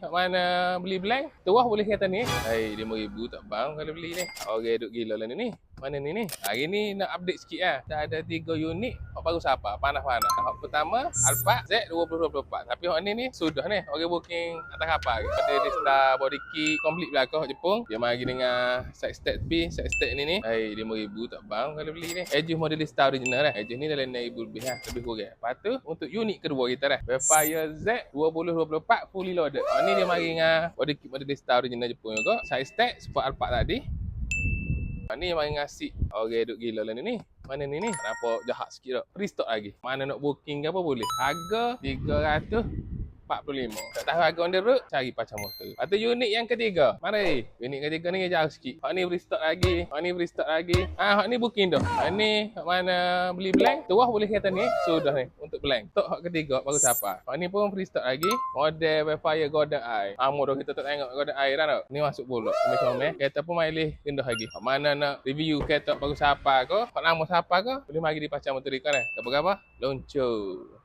Kat mana beli blank, terus boleh kata ni. Hai, RM5,000 tak bang kalau beli ni. Orang duk gila lah ni. Mana ni? Hari ni nak update sikit lah. Dah ada 3 unit. Hak baru siapa? Panas-panas. Hak pertama, Alphard Z2024. Tapi hak ni sudah ni. Orang booking atas kapal. Ada Star body kit complete belakang Jepun. Dia mari dengan side step B, side step ni. Hai, RM5,000 tak bang kalau beli ni. Edge model Star original lah. Edge ni dalam RM6,000 lebih lah. Lebih kurang. Lepas tu, untuk unit kedua kita lah. Vampire Z2024 fully loaded. Hak ni dia mari dengan body kit model Star original Jepun juga. Side step support Alphard tadi. Ni mari ngasih orang duk gila lah ni. Mana ni? Nampak jahat sikit tak? Free stock lagi. Mana nak booking ke apa boleh. Harga 345. Tak tahu harga on the road, cari Pacar Motor. Lepas tu unit yang ketiga. Mari. Unit ketiga ni jauh sikit. Hak ni free stock lagi. Hak ni booking dah. Hak ni hak mana beli blank, terus boleh kata ni. Sudah ni untuk blank. Tok hak ketiga baru siapa. Hak ni pun free stock lagi. Model Vampire Golden Eye. Dah kita tak tengok Golden Eye dah tak? Ni masuk pula. Comel. Kereta pun milih rendah lagi. Hak mana nak review kereta baru siapa ke? Hak nama siapa ke? Boleh mari di Pacar Motor kan? Apa-apa? Luncur.